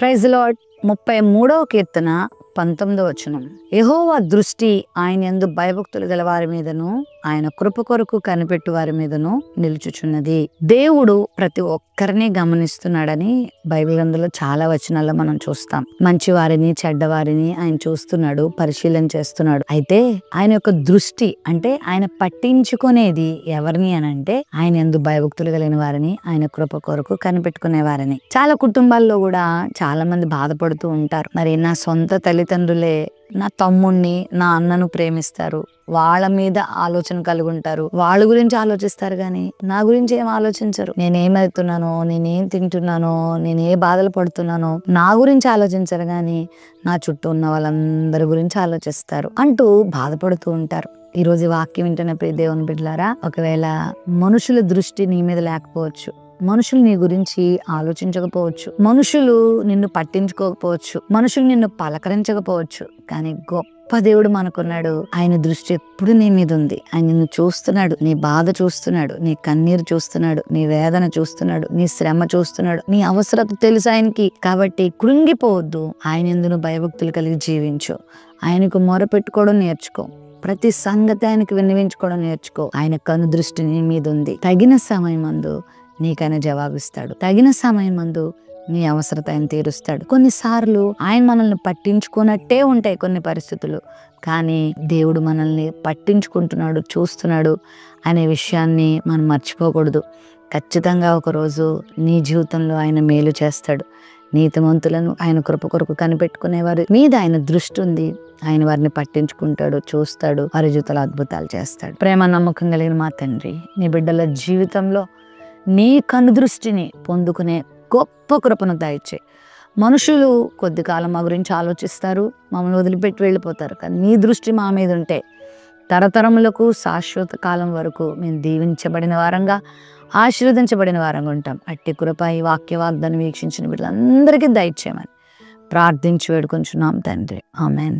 Praise lord. 33వ కీర్తన 19వ వచనం. యెహోవా దృష్టి ఆయన యందు భయభక్తులు గల వారి మీదను ఆయన కృప కొరకు కనిపెట్టు వారి మీదను నిలుచుచున్నది. దేవుడు ప్రతి ఒక్కరిని గమనిస్తున్నాడని బైబిల్ గ్రంథంలో చాలా వచనాల్లో మనం చూస్తాం. మంచి వారిని చెడ్డవారిని ఆయన చూస్తున్నాడు, పరిశీలన చేస్తున్నాడు. అయితే ఆయన యొక్క దృష్టి అంటే ఆయన పట్టించుకునేది ఎవరిని అని అంటే ఆయన యందు భయభక్తులు కలిగిన వారిని, ఆయన కృప కొరకు కనిపెట్టుకునే వారిని. చాలా కుటుంబాల్లో కూడా చాలా మంది బాధపడుతూ ఉంటారు. మరి నా సొంత తల్లిదండ్రులే నా తమ్ముణ్ణి, నా అన్నను ప్రేమిస్తారు, వాళ్ళ మీద ఆలోచన కలిగి ఉంటారు, వాళ్ళ గురించి ఆలోచిస్తారు కానీ నా గురించి ఏం ఆలోచించరు. నేనేమవుతున్నానో, నేనేం తింటున్నానో, నేనే బాధలు పడుతున్నానో నా గురించి ఆలోచించరు కానీ నా చుట్టూ ఉన్న వాళ్ళందరి గురించి ఆలోచిస్తారు అంటూ బాధపడుతూ ఉంటారు. ఈ రోజు వాక్యం వింటున్న ప్రియ దేవుని బిడ్డలారా, ఒకవేళ మనుషుల దృష్టి నీ మీద లేకపోవచ్చు, మనుషులు నీ గురించి ఆలోచించకపోవచ్చు, మనుషులు నిన్ను పట్టించుకోకపోవచ్చు, మనుషులు నిన్ను పలకరించకపోవచ్చు, కానీ గొప్ప దేవుడు మనకున్నాడు. ఆయన దృష్టి ఎప్పుడు నీ మీద ఉంది. ఆయన నిన్ను చూస్తున్నాడు, నీ బాధ చూస్తున్నాడు, నీ కన్నీరు చూస్తున్నాడు, నీ వేదన చూస్తున్నాడు, నీ శ్రమ చూస్తున్నాడు, నీ అవసరత తెలుసు ఆయనకి. కాబట్టి కృంగిపోవద్దు. ఆయన యందు భయభక్తులు కలిగి జీవించు. ఆయనకు మొరపెట్టుకోవడం నేర్చుకో. ప్రతి సంగతి ఆయనకు విన్నవించుకోవడం నేర్చుకో. ఆయన కను దృష్టి నీ మీద ఉంది. తగిన సమయమందు నీకైనా జవాబిస్తాడు. తగిన సమయమందు నీ అవసరత ఆయన తీరుస్తాడు. కొన్నిసార్లు ఆయన మనల్ని పట్టించుకున్నట్టే ఉంటాయి కొన్ని పరిస్థితులు, కానీ దేవుడు మనల్ని పట్టించుకుంటున్నాడు, చూస్తున్నాడు అనే విషయాన్ని మనం మర్చిపోకూడదు. ఖచ్చితంగా ఒకరోజు నీ జీవితంలో ఆయన మేలు చేస్తాడు. నీతిమంతులను ఆయన కృప కొరకు కనిపెట్టుకునేవారి మీద ఆయన దృష్టి ఉంది. ఆయన వారిని పట్టించుకుంటాడు, చూస్తాడు, వారి జీవితాలు అద్భుతాలు చేస్తాడు. ప్రేమ నమ్మకం కలిగిన మా తండ్రి, నీ బిడ్డల జీవితంలో నీ కనుదృష్టిని పొందుకునే గొప్ప కృపను దయచేయి. మనుషులు కొద్ది కాలం మా గురించి ఆలోచిస్తారు, మమ్మల్ని వదిలిపెట్టి వెళ్ళిపోతారు, కానీ నీ దృష్టి మా మీద ఉంటే తరతరములకు శాశ్వత కాలం వరకు మేము దీవించబడిన వారంగా, ఆశీర్వదించబడిన వారంగా ఉంటాం. అట్టి కృప ఈ వాక్య వాగ్దానం వీక్షించిన బిడ్డలందరికీ దయచేయమని ప్రార్థించి వేడుకొంచున్నాం తండ్రి. ఆమేన్.